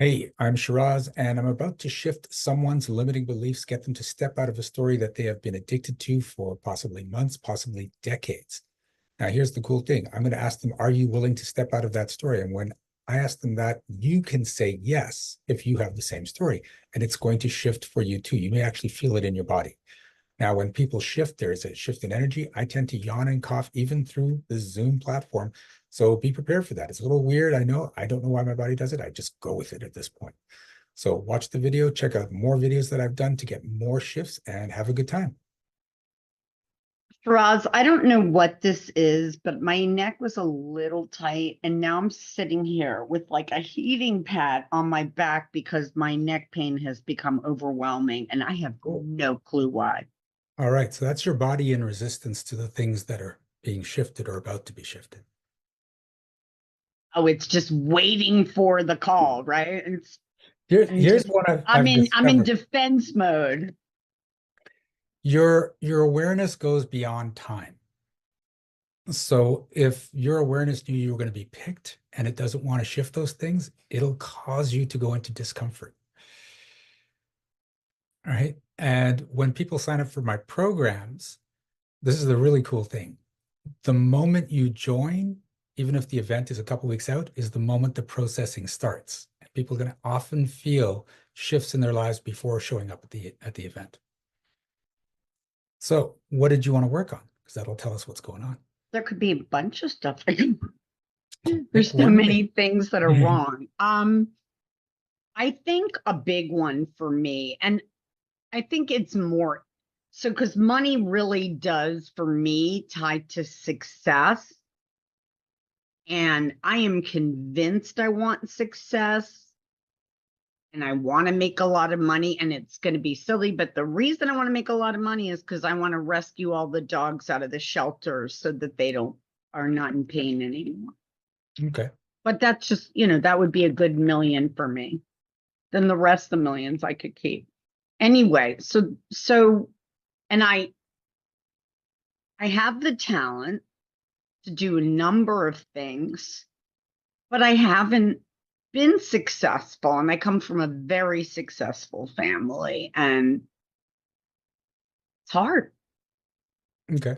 Hey, I'm Shiraz, and I'm about to shift someone's limiting beliefs, get them to step out of a story that they have been addicted to for possibly months, possibly decades. Now, here's the cool thing. I'm going to ask them, are you willing to step out of that story? And when I ask them that, you can say yes if you have the same story, and it's going to shift for you too. You may actually feel it in your body. Now, when people shift, there is a shift in energy. I tend to yawn and cough even through the Zoom platform. So be prepared for that. It's a little weird. I know. I don't know why my body does it. I just go with it at this point. So watch the video, check out more videos that I've done to get more shifts and have a good time. Faraz, I don't know what this is, but my neck was a little tight, and now I'm sitting here with like a heating pad on my back because my neck pain has become overwhelming, and I have Cool. no clue why. All right. So that's your body in resistance to the things that are being shifted or about to be shifted. Oh, it's just waiting for the call, right? And Here's just what I'm I've in discovered. defense mode. Your awareness goes beyond time. So if your awareness knew you were going to be picked and it doesn't want to shift those things, it'll cause you to go into discomfort. All right. And when people sign up for my programs, this is the really cool thing. The moment you join, even if the event is a couple weeks out, is the moment the processing starts. And people are going to often feel shifts in their lives before showing up at the event. So what did you want to work on? Because that'll tell us what's going on. There could be a bunch of stuff. Pick There's so one thing. many things that are wrong. I think a big one for me, and I think it's more so because money really does for me tie to success. And I am convinced I want success and I want to make a lot of money. And it's going to be silly. But the reason I want to make a lot of money is because I want to rescue all the dogs out of the shelters so that they are not in pain anymore. Okay. But that's just, that would be a good million for me. Then the rest of the millions I could keep. Anyway, and I have the talent to do a number of things, but I haven't been successful. And I come from a very successful family, and it's hard. Okay.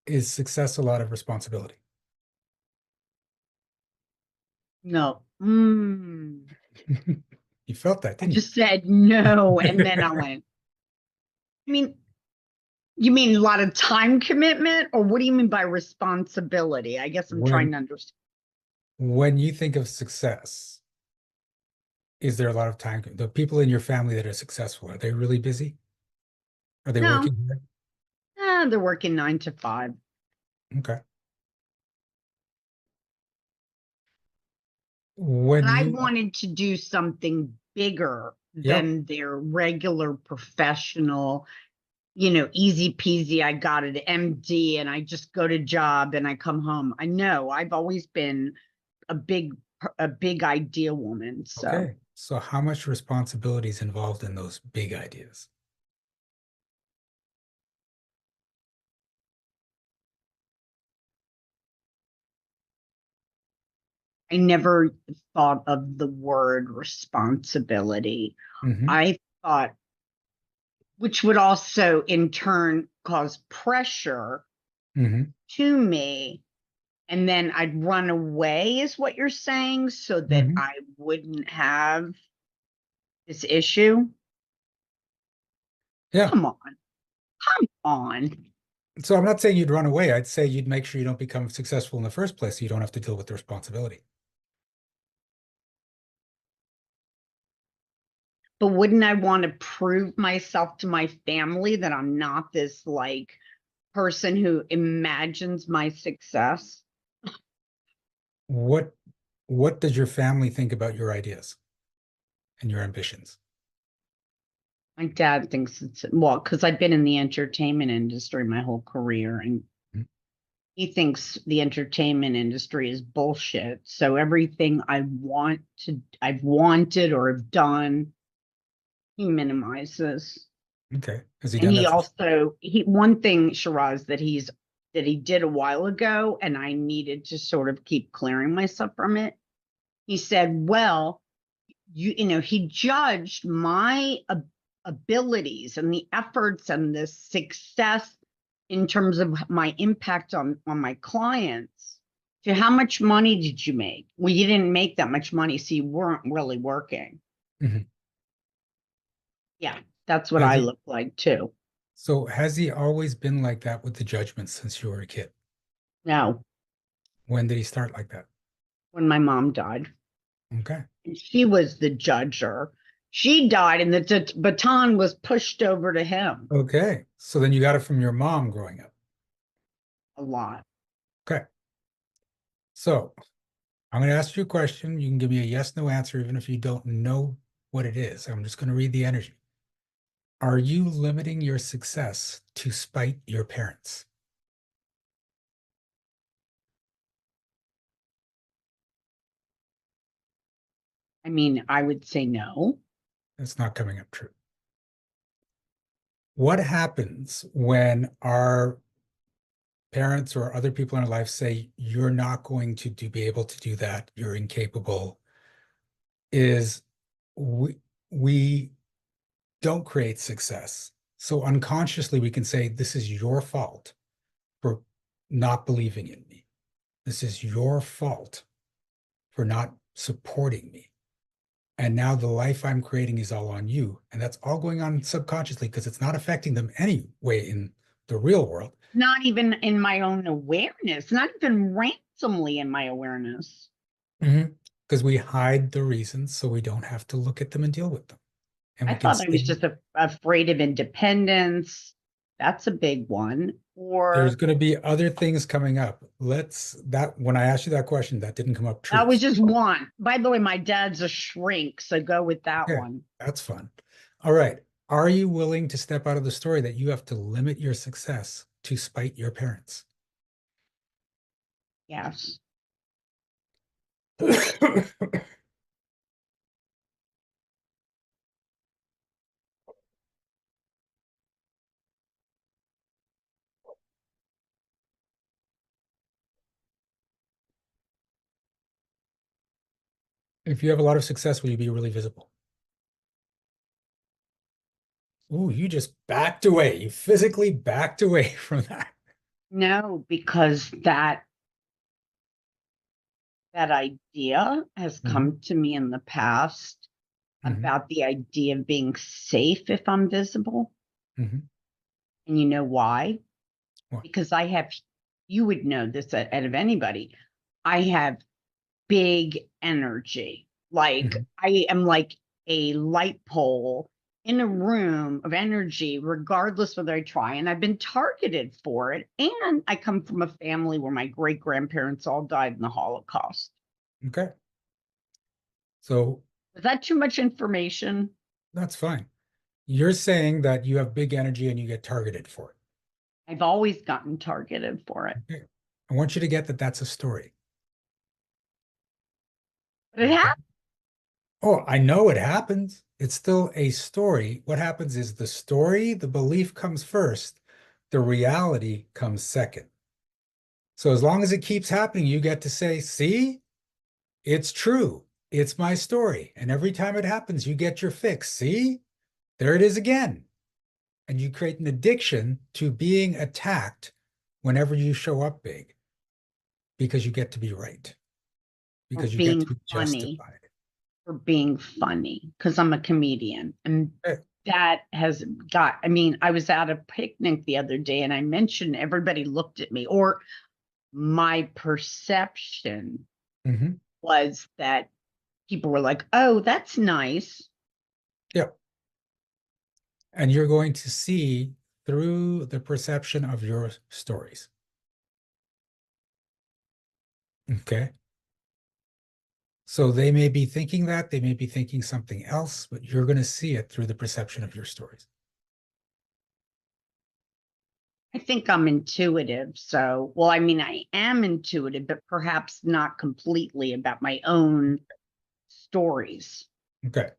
Is success a lot of responsibility? No. You felt that, I didn't just said no. And then I you? went, I mean, you mean a lot of time commitment, or what do you mean by responsibility? I guess I'm trying When to understand. when you think of success, is there a lot of time? The people in your family that are successful, are they really busy? Are they No, working hard? they're working 9 to 5. Okay. But When I you, wanted to do something bigger yep. than their regular professional, easy peasy. I got an MD and I just go to job and I come home. I know I've always been a big, a big idea woman. So Okay. So how much responsibility is involved in those big ideas? I never thought of the word responsibility. Hmm. I thought, which would also in turn cause pressure Hmm. to me. And then I'd run away, is what you're saying, so that Hmm. I wouldn't have this issue. Yeah. Come on, come on. So I'm not saying you'd run away. I'd say you'd make sure you don't become successful in the first place, so you don't have to deal with the responsibility. But wouldn't I want to prove myself to my family that I'm not this like person who imagines my success? What what does your family think about your ideas and your ambitions? My dad thinks it's well, because I've been in the entertainment industry my whole career, and Mhm. he thinks the entertainment industry is bullshit. So everything I've wanted or have done, he minimizes. Okay. Has he And done that? one thing, Shiraz, that he did a while ago, and I needed to sort of keep clearing myself from it. He said, well, he judged my abilities and the efforts and the success in terms of my impact on my clients to how much money did you make? Well, you didn't make that much money, so you weren't really working. Mhm. Yeah, that's what Has I he, look like too. so has he always been like that with the judgments since you were a kid? No, When did he start like that? when my mom died, Okay. and she was the judger. She died, and the baton was pushed over to him Okay. So then you got it from your mom growing up. a lot. Okay. So I'm going to ask you a question. You can give me a yes, no answer, even if you don't know what it is. I'm just going to read the energy. Are you limiting your success to spite your parents? I mean, I would say no. That's not coming up true. What happens when our parents or other people in our life say, you're not going to be able to do that, you're incapable, is we don't create success. So unconsciously, we can say, this is your fault for not believing in me. This is your fault for not supporting me. And now the life I'm creating is all on you. And that's all going on subconsciously because it's not affecting them anyway in the real world. Not even in my own awareness, not even randomly in my awareness. Because we hide the reasons so we don't have to look at them and deal with them. And I we can thought I was stay. just afraid of independence. That's a big one. There's Or going to be other things coming up. When I asked you that question, that didn't come up that true. was just one. By the way, my dad's a shrink, so go with that Okay, one. that's fun. All right. Are you willing to step out of the story that you have to limit your success to spite your parents? Yes. If you have a lot of success, will you be really visible? Ooh, you just backed away. You physically backed away from that. No, because that idea has Hmm. come to me in the past Hmm. about the idea of being safe if I'm visible. Hmm. And you know why? Well, Because you would know this out of anybody. I have big energy. Like mhm. I am like a light pole in a room of energy, regardless whether I try. And I've been targeted for it. And I come from a family where my great grandparents all died in the Holocaust. Okay. So Is that too much information? that's fine. You're saying that you have big energy and you get targeted for it. I've always gotten targeted for it. Okay. I want you to get that that's a story. But it Okay. happened. Oh, I know it happens. It's still a story. What happens is the story, the belief comes first, the reality comes second. So as long as it keeps happening, you get to say, see, it's true. It's my story. And every time it happens, you get your fix. See, there it is again. And you create an addiction to being attacked whenever you show up big because you get to be right, For because you get to being be funny, justified. for being funny, because I'm a comedian. And Eh, that has I mean, I was at a picnic the other day and I mentioned everybody looked at me, or my perception mhm. was that people were like, oh, that's nice. Yeah. And you're going to see through the perception of your stories. Okay. So they may be thinking that, they may be thinking something else, but you're going to see it through the perception of your stories. I think I'm intuitive. So, well, I mean, I am intuitive, but perhaps not completely about my own stories. Okay.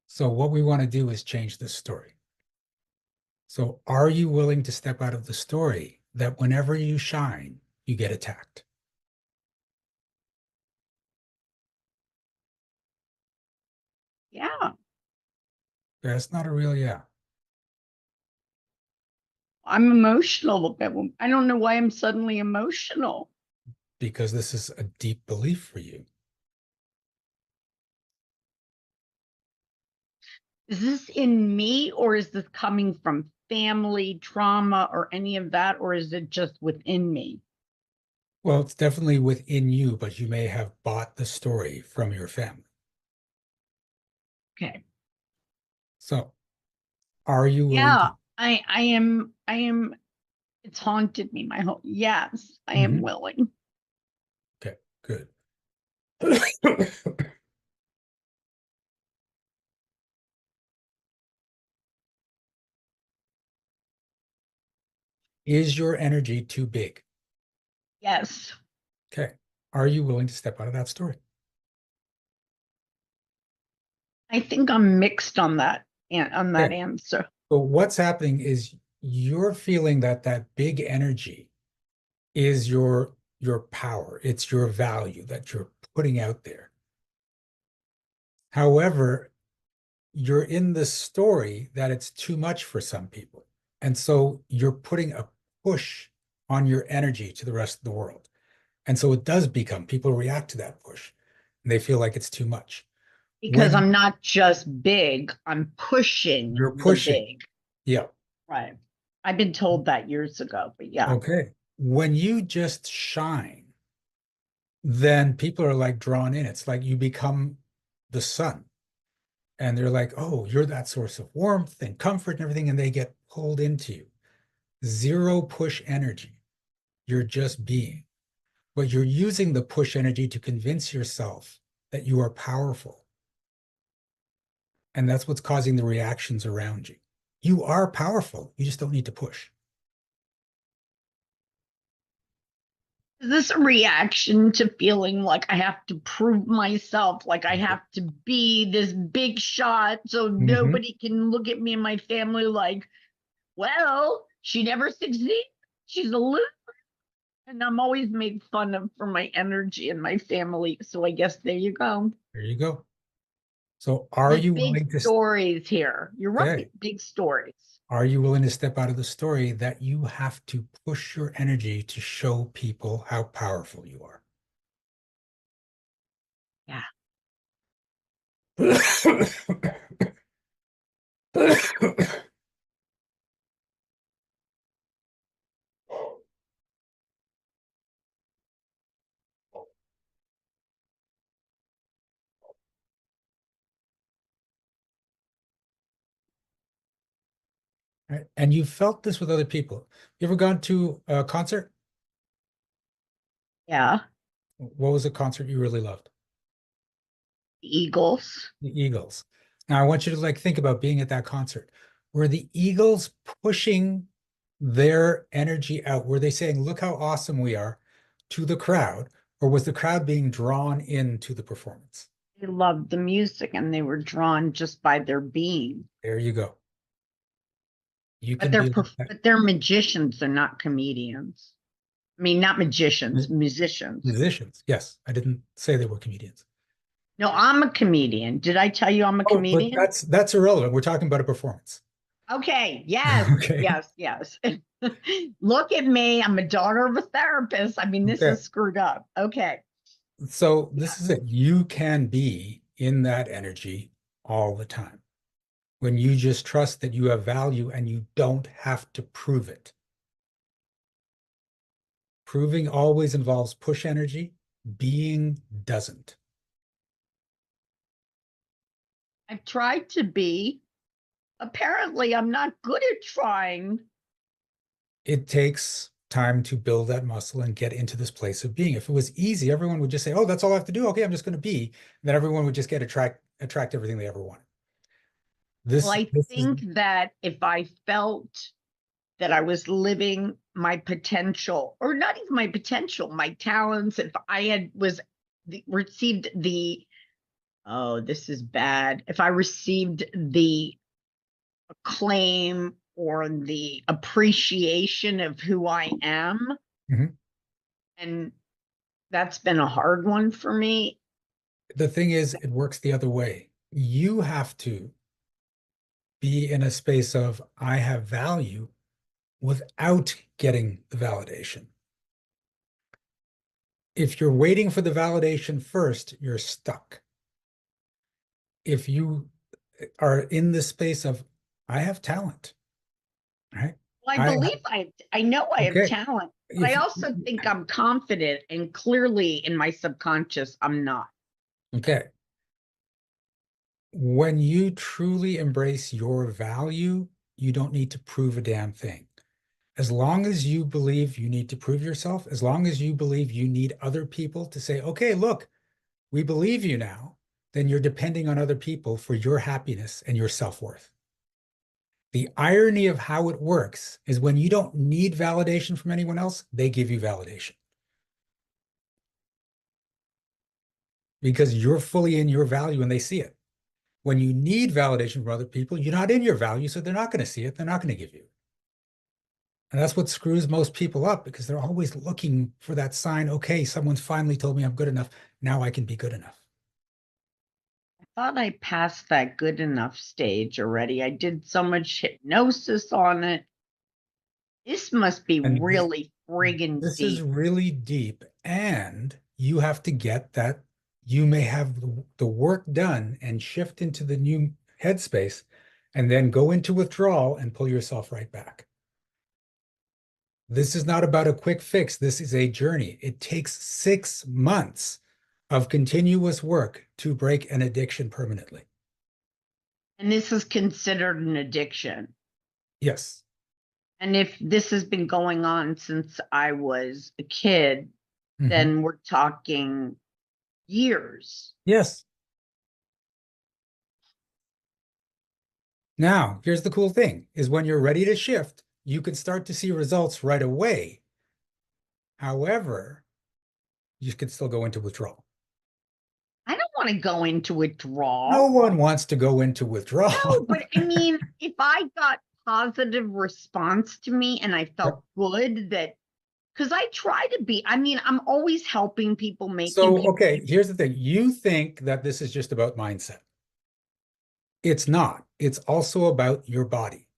So what we want to do is change this story. So are you willing to step out of the story that whenever you shine, you get attacked? Yeah. That's not a real yeah, I'm emotional. I don't know why I'm suddenly emotional. because this is a deep belief for you. Is this in me or is this coming from family trauma or any of that? Or is it just within me? Well, it's definitely within you, but you may have bought the story from your family. Okay. So, are you willing Yeah, to? I am, it's haunted me my whole, yes, I am Mhm. willing. Okay, good. Is your energy too big? Yes. Okay. Are you willing to step out of that story? I think I'm mixed on that and on that Okay. answer. But what's happening is you're feeling that that big energy is your power. It's your value that you're putting out there. However, you're in this story that it's too much for some people. And so you're putting a push on your energy to the rest of the world. And so it does become, people react to that push and they feel like it's too much. Because When I'm not just big, I'm pushing you're the pushing, big. yeah, Right. I've been told that years ago, but yeah. okay. When you just shine, then people are like drawn in. It's like you become the sun. And they're like, oh, you're that source of warmth and comfort and everything. And they get pulled into you. Zero push energy. You're just being. But you're using the push energy to convince yourself that you are powerful. And that's what's causing the reactions around you. You are powerful. You just don't need to push. Is this a reaction to feeling like I have to prove myself, like I have to be this big shot so Mm-hmm. nobody can look at me and my family like, well, she never succeeded. She's a loser. And I'm always made fun of for my energy and my family. So I guess there you go. There you go. So are There's you big willing to stories here. You're stay? right. Big stories. Are you willing to step out of the story that you have to push your energy to show people how powerful you are? Yeah. Right? And you felt this with other people. You ever gone to a concert? Yeah. What was a concert you really loved? Eagles. The Eagles. Now I want you to like think about being at that concert. Were the Eagles pushing their energy out? Were they saying, look how awesome we are to the crowd? Or was the crowd being drawn into the performance? They loved the music and they were drawn just by their being. There you go. You But can be like that. they're magicians, they're not comedians. I mean, not magicians, musicians. Musicians. Yes, I didn't say they were comedians. No, I'm a comedian. Did I tell you I'm a Oh, but comedian? that's irrelevant. We're talking about a performance. Okay. Yes. Okay. Yes. Yes. Look at me. I'm a daughter of a therapist. I mean, this Okay. is screwed up. Okay. So Yeah. this is it. You can be in that energy all the time when you just trust that you have value and you don't have to prove it. Proving always involves push energy, being doesn't. I've tried to be. Apparently, I'm not good at trying. It takes time to build that muscle and get into this place of being. If it was easy, everyone would just say, "Oh, that's all I have to do. Okay, I'm just going to be." And then everyone would just get attract everything they ever wanted. Well, I This is think that if I felt that I was living my potential, or not even my potential, my talents, if I had received the, oh, this is bad. If I received the acclaim or the appreciation of who I am, Mhm. and that's been a hard one for me. The thing is, it works the other way. You have to be in a space of I have value without getting the validation. If you're waiting for the validation first, you're stuck. If you are in the space of I have talent, right? Well, I I believe I know I have okay. talent, but I If also think I'm confident, and clearly in my subconscious, I'm not. okay, when you truly embrace your value, you don't need to prove a damn thing. As long as you believe you need to prove yourself, as long as you believe you need other people to say, okay, look, we believe you now, then you're depending on other people for your happiness and your self-worth. The irony of how it works is when you don't need validation from anyone else, they give you validation because you're fully in your value and they see it. When you need validation from other people, you're not in your value, so they're not going to see it. They're not going to give you. And that's what screws most people up because they're always looking for that sign. Okay, someone's finally told me I'm good enough. Now I can be good enough. I thought I passed that good enough stage already. I did so much hypnosis on it. This must be And really friggin' this is deep. really deep. And you have to get that you may have the work done and shift into the new headspace and then go into withdrawal and pull yourself right back. This is not about a quick fix. This is a journey. It takes 6 months of continuous work to break an addiction permanently. And this is considered an addiction. Yes. And if this has been going on since I was a kid, Mhm. then we're talking years. Yes. Now, here's the cool thing is when you're ready to shift, you can start to see results right away. However, you can still go into withdrawal. I don't want to go into No withdrawal. one wants to go into withdrawal. No, but I mean, if I got positive response to me and I felt Yep. good that, because I try to be, I mean, I'm always helping people, making So, people okay, here's the thing. You think that this is just about mindset. It's not. It's also about your body.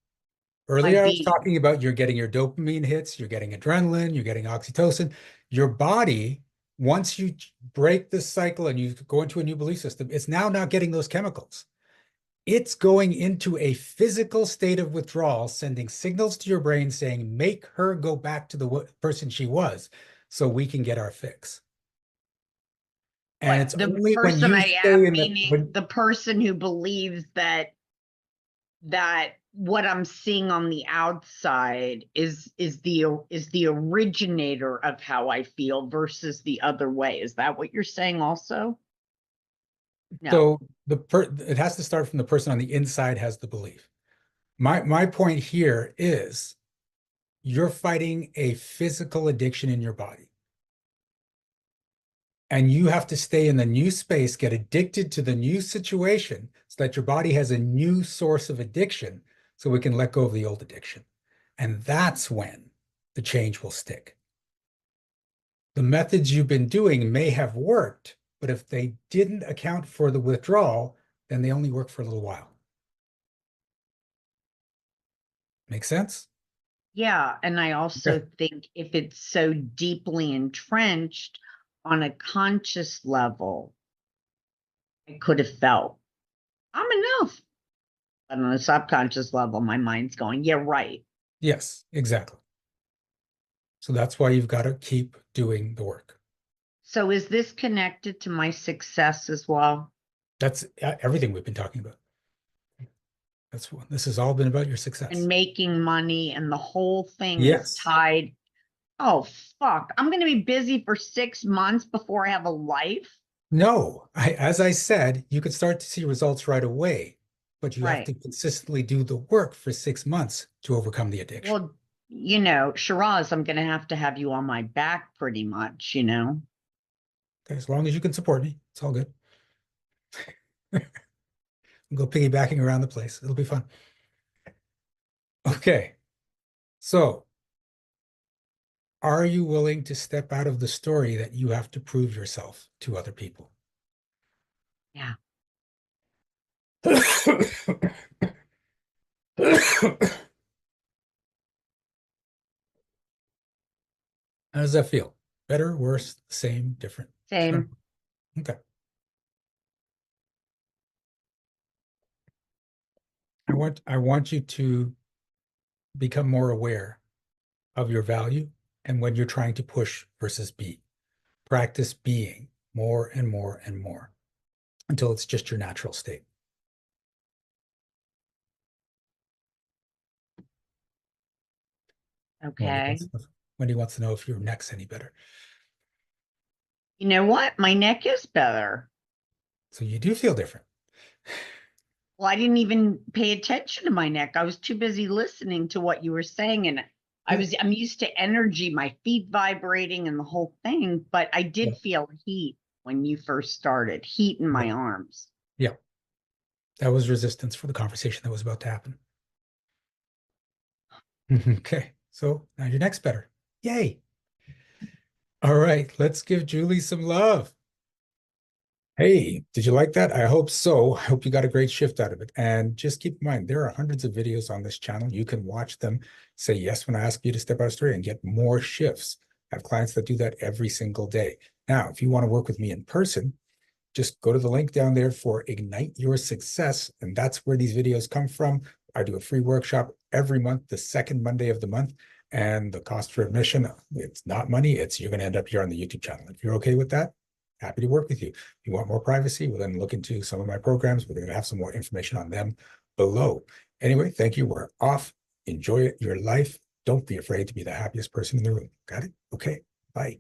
my Earlier, I was being. talking about you're getting your dopamine hits, you're getting adrenaline, you're getting oxytocin. Your body, once you break this cycle and you go into a new belief system, it's now not getting those chemicals. It's going into a physical state of withdrawal, sending signals to your brain saying, make her go back to the person she was so we can get our fix. And What, it's the only when person you I stay am, in the, meaning when, the person who believes that what I'm seeing on the outside is the originator of how I feel versus the other way. Is that what you're saying also? No. so it has to start from the person on the inside has the belief. My point here is you're fighting a physical addiction in your body. And you have to stay in the new space, get addicted to the new situation so that your body has a new source of addiction so we can let go of the old addiction. And that's when the change will stick. The methods you've been doing may have worked, but if they didn't account for the withdrawal, then they only work for a little while. Make sense? Yeah, and I also Okay. think if it's so deeply entrenched on a conscious level, I could have felt I'm enough. But on a subconscious level, my mind's going, yeah, right. Yes, exactly. So that's why you've got to keep doing the work. So is this connected to my success as well? That's everything we've been talking about. This has all been about your And success. making money and the whole thing is Yes. tied. Oh, fuck. I'm going to be busy for 6 months before I have a life. No, as I said, you could start to see results right away, but you have Right. to consistently do the work for 6 months to overcome the addiction. Well, Shiraz, I'm going to have you on my back pretty much, Okay, as long as you can support me, it's all good. We'll go piggybacking around the place. It'll be fun. Okay, so are you willing to step out of the story that you have to prove yourself to other people? Yeah. How does that feel? Better, worse, same, different? Sure. Same. Okay. I want you to become more aware of your value and when you're trying to push versus be. Practice being more and more and more until it's just your natural state. Wendy Okay. wants to, Wendy wants to know if your neck's any better. You know what? My neck is better. So you do feel different. Well, I didn't even pay attention to my neck. I was too busy listening to what you were saying. And Yeah. I'm used to energy, my feet vibrating and the whole thing, but I Yeah. did feel heat when you first started, heat in Yeah. my arms. Yeah. That was resistance for the conversation that was about to happen. Okay. So now your neck's better. Yay. All right. Let's give Julie some love. Hey, did you like that? I hope so. I hope you got a great shift out of it. And just keep in mind, there are hundreds of videos on this channel. You can watch them, say yes when I ask you to step out straight and get more shifts. I have clients that do that every single day. Now, if you want to work with me in person, just go to the link down there for Ignite Your Success. And that's where these videos come from. I do a free workshop every month, the second Monday of the month. And the cost for admission, it's not money. It's you're going to end up here on the YouTube channel. If you're okay with that, happy to work with you. If you want more privacy, we'll then look into some of my programs. We're going to have some more information on them below. Anyway, thank you. We're off. Enjoy your life. Don't be afraid to be the happiest person in the room. Got it? Okay. Bye.